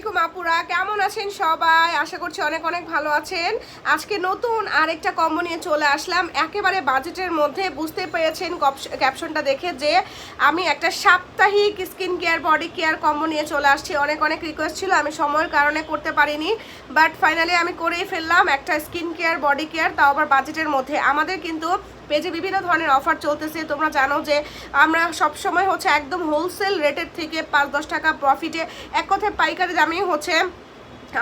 আলাইকুম আপুরা, কেমন আছেন সবাই? আশা করছি অনেক অনেক ভালো আছেন। আজকে নতুন আরেকটা কম্বো নিয়ে চলে আসলাম একেবারে বাজেটের মধ্যে। বুঝতে পেরেছেন ক্যাপশনটা দেখে যে আমি একটা সাপ্তাহিক skin care body care combo নিয়ে চলে আসছি। অনেক অনেক রিকোয়েস্ট ছিল, আমি সময়ের কারণে করতে পারিনি, বাট ফাইনালি আমি করেই ফেললাম একটা স্কিন কেয়ার বডি কেয়ার, তাও আবার বাজেটের মধ্যে। আমাদের কিন্তু পেজে বিভিন্ন ধরনের অফার চলতেছে। তোমরা জানো যে আমরা সবসময় হচ্ছে একদম হোলসেল রেটের থেকে 5-10 টাকা প্রফিটে, এক কথায় পাইকারি দামেই হচ্ছে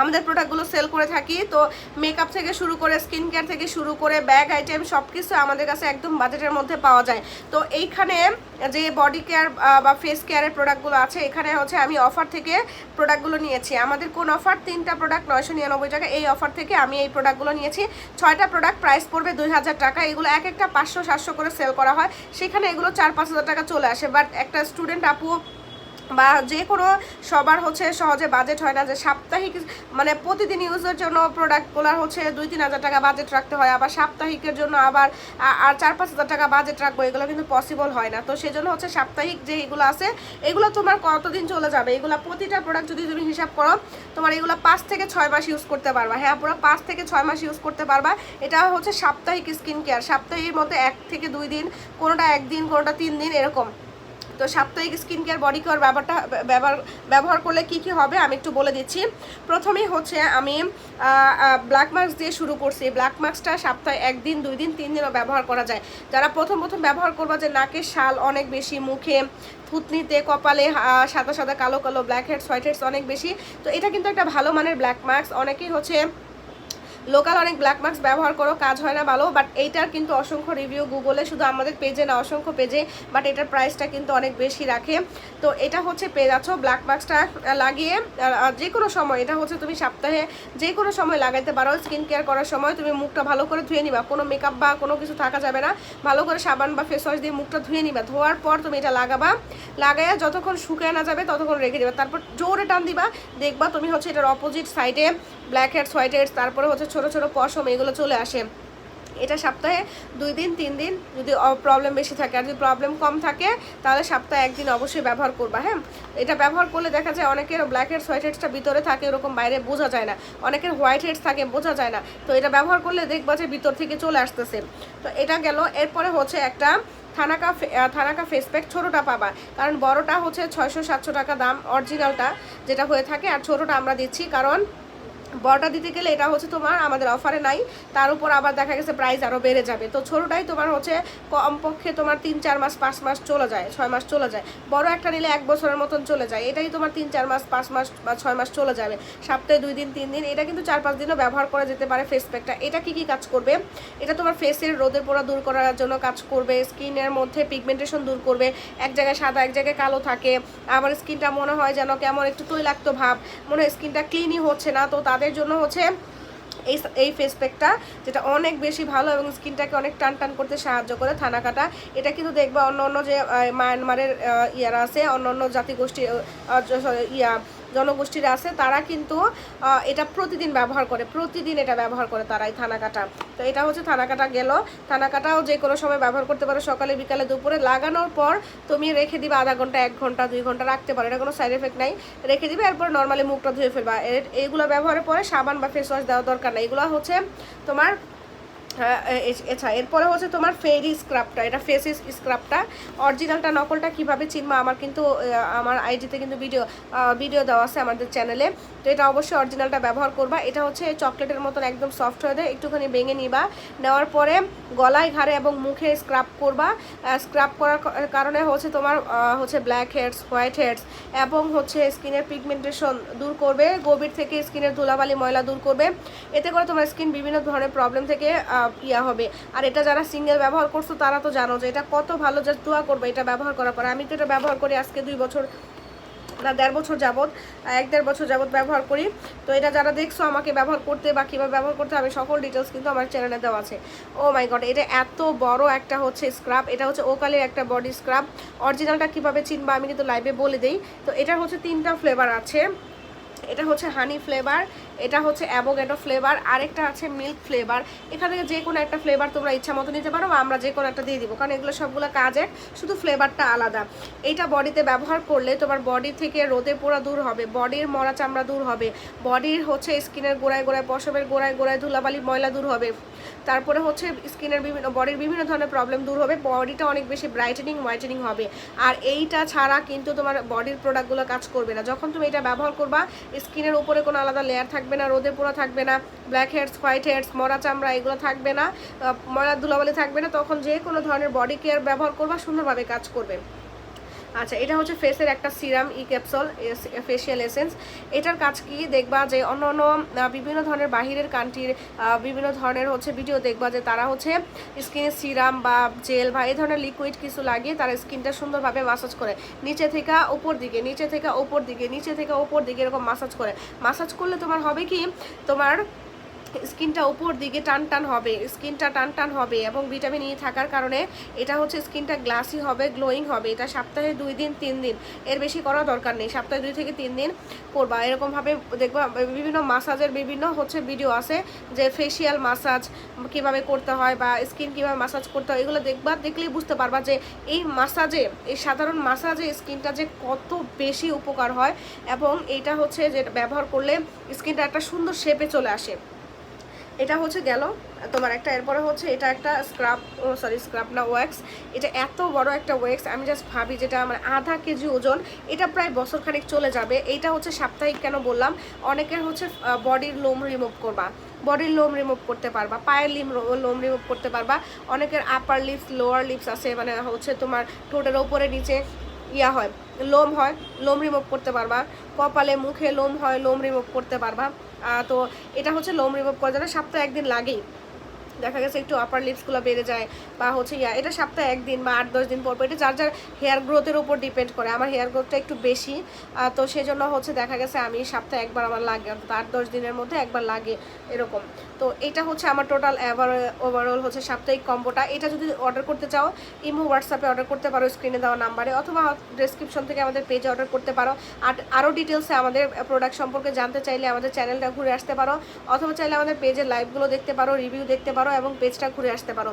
আমাদের প্রোডাক্টগুলো সেল করে থাকি। তো মেকআপ থেকে শুরু করে স্কিন কেয়ার থেকে শুরু করে ব্যাগ আইটেম সব কিছু আমাদের কাছে একদম বাজেটের মধ্যে পাওয়া যায়। তো এইখানে যে বডি কেয়ার বা ফেস কেয়ারের প্রোডাক্টগুলো আছে, এখানে হচ্ছে আমি অফার থেকে প্রোডাক্টগুলো নিয়েছি। আমাদের কোন অফার? 3টা প্রোডাক্ট 999 টাকা। এই অফার থেকে আমি এই প্রোডাক্টগুলো নিয়েছি। 6টা প্রোডাক্ট প্রাইস পড়বে 2000 টাকা। এগুলো এক একটা 500-700 করে সেল করা হয়, সেখানে এগুলো 4-5 হাজার টাকা চলে আসে। বাট একটা স্টুডেন্ট আপু বা যে কোনো সবার হচ্ছে সহজে বাজেট হয় না যে সাপ্তাহিক মানে প্রতিদিন ইউজের জন্য প্রোডাক্টগুলোর হচ্ছে 2-3 হাজার টাকা বাজেট রাখতে হয়, আবার সাপ্তাহিকের জন্য আবার আর 4-5 হাজার টাকা বাজেট রাখবো, এগুলো কিন্তু পসিবল হয় না। তো সেজন্য হচ্ছে সাপ্তাহিক যে এগুলো আছে, এগুলো তোমার কতদিন চলে যাবে, এগুলো প্রতিটা প্রোডাক্ট যদি তুমি হিসাব করো, তোমার এগুলো 5 থেকে 6 মাস ইউজ করতে পারবা। হ্যাঁ, পুরো 5 থেকে 6 মাস ইউজ করতে পারবা। এটা হচ্ছে সাপ্তাহিক স্কিন কেয়ার। সাপ্তাহিকের মধ্যে 1 থেকে 2 দিন, কোনোটা 1 দিন, কোনোটা 3 দিন এরকম। তো সাপ্তাহিক স্কিন কেয়ার বডি কেয়ার ব্যবহার করলে কি কি হবে আমি একটু বলে দিচ্ছি। প্রথমেই হচ্ছে আমি ব্ল্যাক মাস্ক দিয়ে শুরু করছি। ব্ল্যাক মাস্কটা সপ্তাহে 1 দিন, 2 দিন, 3 দিনও ব্যবহার করা যায়। যারা প্রথম ব্যবহার করবা যে নাকের শাল অনেক বেশি, মুখে থুতনিতে কপালে সাদা সাদা কালো কালো ব্ল্যাক হেডস হোয়াইট হেডস অনেক বেশি, তো এটা কিন্তু একটা ভালো মানের ব্ল্যাক মাস্ক। অনেকেই হচ্ছে লোকাল অনেক ব্ল্যাক মাস্ক ব্যবহার করো, কাজ হয় না ভালো, বাট এইটার কিন্তু অসংখ্য রিভিউ গুগলে, শুধু আমাদের পেজে না অসংখ্য পেজে, বাট এটার প্রাইসটা কিন্তু অনেক বেশি রাখে। তো এটা হচ্ছে পেয়ে যাচ্ছ ব্ল্যাক মাস্কটা লাগিয়ে যে কোনো সময়, এটা হচ্ছে তুমি সপ্তাহে যে কোনো সময় লাগাইতে পারো। স্কিন কেয়ার করার সময় তুমি মুখটা ভালো করে ধুয়ে নিবা, কোনো মেকআপ বা কোনো কিছু থাকা যাবে না, ভালো করে সাবান বা ফেস ওয়াশ দিয়ে মুখটা ধুয়ে নিবা। ধোয়ার পর তুমি এটা লাগাবা, লাগাইয়া যতক্ষণ শুকায় না যাবে ততক্ষণ রেখে দিবা, তারপর জোরে টান দিবা, দেখবা তুমি হচ্ছে এটার অপোজিট সাইডে ব্ল্যাক হেডস হোয়াইট হেডস, তারপরে হচ্ছে ছোটো ছোটো পশম, এগুলো চলে আসে। এটা সপ্তাহে 2 দিন 3 দিন যদি প্রবলেম বেশি থাকে, আর যদি প্রবলেম কম থাকে তাহলে সপ্তাহে 1 দিন অবশ্যই ব্যবহার করবা। হ্যাঁ, এটা ব্যবহার করলে দেখা যায় অনেকের ব্ল্যাক হেডস হোয়াইট হেডসটা ভিতরে থাকে, এরকম বাইরে বোঝা যায় না, অনেকের হোয়াইট হেডস থাকে বোঝা যায় না। তো এটা ব্যবহার করলে দেখবা যে ভিতর থেকে চলে আসতেছে। তো এটা গেল। এরপরে হচ্ছে একটা থানাকা ফেস প্যাক, ছোটোটা পাবা, কারণ বড়টা হচ্ছে 600-700 টাকা দাম অরিজিনালটা যেটা হয়ে থাকে, আর ছোটোটা আমরা দিচ্ছি কারণ বড়টা দিতে গেলে এটা হচ্ছে তোমার আমাদের অফারে নাই, তার উপর আবার দেখা গেছে প্রাইস আরও বেড়ে যাবে। তো ছোটোটাই তোমার হচ্ছে কমপক্ষে তোমার 3-4 মাস 5 মাস চলে যায়, 6 মাস চলে যায়। বড় একটা নিলে 1 বছরের মতন চলে যায়, এটাই তোমার 3-4 মাস 5 মাস বা 6 মাস চলে যাবে, সপ্তাহে 2 দিন 3 দিন। এটা কিন্তু 4-5 দিনও ব্যবহার করা যেতে পারে ফেস প্যাকটা। এটা কি কি কাজ করবে? এটা তোমার ফেসের রোদের পোড়া দূর করার জন্য কাজ করবে, স্কিনের মধ্যে পিগমেন্টেশন দূর করবে, এক জায়গায় সাদা এক জায়গায় কালো থাকে, আবার স্কিনটা মনে হয় যেন কেমন একটু তৈলাক্ত ভাব, মনে হয় স্কিনটা ক্লিনই হচ্ছে না, তো তাদের জন্য হচ্ছে এই ফেস প্যাকটা, যেটা অনেক বেশি ভালো এবং স্কিনটাকে অনেক টান টান করতে সাহায্য করে। থানাকাটা এটা কিন্তু দেখবা অন্য অন্য যে মায়ানমারের ইয়ারা আছে, অন্য অন্য জাতিগোষ্ঠী জনগোষ্ঠীরা আছে, তারা কিন্তু এটা প্রতিদিন ব্যবহার করে, প্রতিদিন এটা ব্যবহার করে তারা এই থানাকাটা। তো এটা হচ্ছে থানাকাটা গেল। থানাকাটাও যে কোনো সময় ব্যবহার করতে পারো, সকালে বিকালে দুপুরে। লাগানোর পর তুমি রেখে দিবা আধা ঘন্টা 1 ঘন্টা 2 ঘন্টা রাখতে পারো, এটা কোনো সাইড এফেক্ট নাই, রেখে দিবে। এরপর নর্মালি মুখটা ধুয়ে ফেলবা। এইগুলো ব্যবহারের পরে সাবান বা ফেস ওয়াশ দেওয়ার দরকার নেই, এগুলো হচ্ছে তোমার। এছাড়া এরপরে হচ্ছে তোমার ফেরি স্ক্রাবটা, এটা ফেস স্ক্রাবটা অরিজিনালটা নকলটা কিভাবে চিনবা, আমার কিন্তু আমার আইডিতে কিন্তু ভিডিও দেওয়া আছে আমাদের চ্যানেলে। তো এটা অবশ্যই অরিজিনালটা ব্যবহার করবা। এটা হচ্ছে চকলেটের মতন একদম সফট হয়ে যায়, একটুখানি ভেঙে নিবা, নেওয়ার পরে গলায় ঘাড়ে এবং মুখে স্ক্রাব করবা। স্ক্রাব করার কারণে হচ্ছে তোমার হচ্ছে ব্ল্যাক হেডস হোয়াইট হেডস এবং হচ্ছে স্কিনের পিগমেন্টেশন দূর করবে, গভীর থেকে স্কিনের ধুলাবালি ময়লা দূর করবে। এতে করে তোমার স্কিন বিভিন্ন ধরনের প্রবলেম থেকে হবে। আর এটা যারা সিঙ্গেল ব্যবহার করছো তারা তো জানো যে এটা কত ভালো, যে দোয়া করবে এটা ব্যবহার করার পর। আমি তো এটা ব্যবহার করি আজকে 2 বছর না 1.5 বছর যাবত, 1-1.5 বছর যাবত ব্যবহার করি। তো এটা যারা দেখছো আমাকে ব্যবহার করতে বা কীভাবে ব্যবহার করতে, আমি সকল ডিটেলস কিন্তু আমার চ্যানেলে দেওয়া আছে। ও মাই গড, এটা এত বড় একটা হচ্ছে স্ক্রাব, এটা হচ্ছে ওকালের একটা বডি স্ক্রাব। অরিজিনালটা কীভাবে চিনবা আমি কিন্তু লাইভে বলে দিই। তো এটা হচ্ছে 3টা ফ্লেভার আছে, এটা হচ্ছে হানি ফ্লেভার, এটা হচ্ছে অ্যাভোকাডো ফ্লেভার, আরেকটা আছে মিল্ক ফ্লেভার। এখান থেকে যে কোনো একটা ফ্লেভার তোমরা ইচ্ছা মতো নিতে পারো, বা আমরা যে কোনো একটা দিয়ে দিব, কারণ এগুলো সবগুলো কাজ এক, শুধু ফ্লেভারটা আলাদা। এইটা বডিতে ব্যবহার করলে তোমার বডি থেকে রোদে পোড়া দূর হবে, বডির মরা চামড়া দূর হবে, বডির হচ্ছে স্কিনের গোড়ায় গোড়ায়, পশমের গোড়ায় গোড়ায় ধুলাবালি ময়লা দূর হবে, তারপরে হচ্ছে স্কিনের বডির বিভিন্ন ধরনের প্রবলেম দূর হবে, বডিটা অনেক বেশি ব্রাইটেনিং হোয়াইটেনিং হবে। আর এইটা ছাড়া কিন্তু তোমার বডির প্রোডাক্টগুলো কাজ করবে না। যখন তুমি এটা ব্যবহার করবা, স্কিনের উপরে কোনো আলাদা লেয়ার থাকবে না, রোদে পোড়া থাকবে না, ব্ল্যাক হেডস, হোয়াইট হেডস, মরা চামড়া এগুলো থাকবে না, ময়লা ধুলাবালি থাকবে না। তখন যে কোনো ধরনের বডি কেয়ার ব্যবহার করবা, সুন্দরভাবে কাজ করবে। আচ্ছা, এটা হচ্ছে ফেসের একটা serum E capsule facial essence. এটার কাজ কি দেখবা যে অন্য অন্য বিভিন্ন ধরনের বাহিরের কান্ট্রির বিভিন্ন ধরনের হচ্ছে ভিডিও দেখবা যে তারা হচ্ছে স্কিনে সিরাম বা জেল বা এই ধরনের লিকুইড কিছু লাগিয়ে তারা স্কিনটা সুন্দরভাবে মাসাজ করে, নিচে থেকে উপর দিকে, নিচে থেকে উপর দিকে, নিচে থেকে উপর দিকে এরকম মাসাজ করে। মাসাজ করলে তোমার হবে কি, তোমার স্কিনটা উপর দিকে টান টান হবে, স্কিনটা টান টান হবে, এবং ভিটামিন ই থাকার কারণে এটা হচ্ছে স্কিনটা গ্লাসি হবে, গ্লোয়িং হবে। এটা সপ্তাহে 2 দিন 3 দিন, এর বেশি করা দরকার নেই, সপ্তাহে 2 থেকে 3 দিন করবা। এরকমভাবে দেখবা বিভিন্ন মাসাজের বিভিন্ন হচ্ছে ভিডিও আছে যে ফেশিয়াল মাসাজ কীভাবে করতে হয় বা স্কিন কীভাবে মাসাজ করতে হয়, এগুলো দেখবা, দেখলেই বুঝতে পারবা যে এই মাসাজে, এই সাধারণ মাসাজে স্কিনটা যে কত বেশি উপকার হয়, এবং এটা হচ্ছে যে ব্যবহার করলে স্কিনটা একটা সুন্দর শেপে চলে আসে। এটা হচ্ছে গেল তোমার একটা। এরপরে হচ্ছে এটা একটা স্ক্রাব, স্ক্রাব না, ওয়্যাক্স। এটা এত বড় একটা ওয়্যাক্স, আমি জাস্ট ভাবি যেটা আমার আধা কেজি ওজন, এটা প্রায় বছরখানেক চলে যাবে। এইটা হচ্ছে সাপ্তাহিক, কেন বললাম, অনেকের হচ্ছে বডির লোম রিমুভ করবা, বডির লোম রিমুভ করতে পারবা, পায়ের লোম রিমুভ করতে পারবা। অনেকের আপার লিপস লোয়ার লিপস আছে, মানে হচ্ছে তোমার ঠোঁটের ওপরে নিচে ইয়া হয়, লোম হয়, লোম রিমুভ করতে পারবা। কপালে মুখে লোম হয়, লোম রিমুভ করতে পারবা। তো এটা হচ্ছে লোম রিমুভ করার জন্য সপ্তাহে 1 দিন লাগেই। দেখা গেছে একটু আপার লিপসগুলো বেড়ে যায় বা হচ্ছে এটা সপ্তাহে 1 দিন বা 8-10 দিন পর পর, এটা যার যার হেয়ার গ্রোথের উপর ডিপেন্ড করে। আমার হেয়ার গ্রোথটা একটু বেশি, তো সেজন্য হচ্ছে দেখা গেছে আমি সপ্তাহে 1 বার আমার লাগে, অন্তত 8-10 দিনের মধ্যে 1 বার লাগে এরকম। তো এটা হচ্ছে আমার টোটাল ওভারঅল হচ্ছে সাপ্তাহিক কম্বোটা। এটা যদি অর্ডার করতে চাও, ইমো হোয়াটসঅ্যাপে অর্ডার করতে পারো স্ক্রিনে দেওয়া নাম্বারে, অথবা ডেসক্রিপশন থেকে আমাদের পেজে অর্ডার করতে পারো। আর আরও ডিটেলসে আমাদের প্রোডাক্ট সম্পর্কে জানতে চাইলে আমাদের চ্যানেলটা ঘুরে আসতে পারো, অথবা চাইলে আমাদের পেজের লাইভগুলো দেখতে পারো, রিভিউ দেখতে পারো, এবং পেজটা ঘুরে আসতে পারো।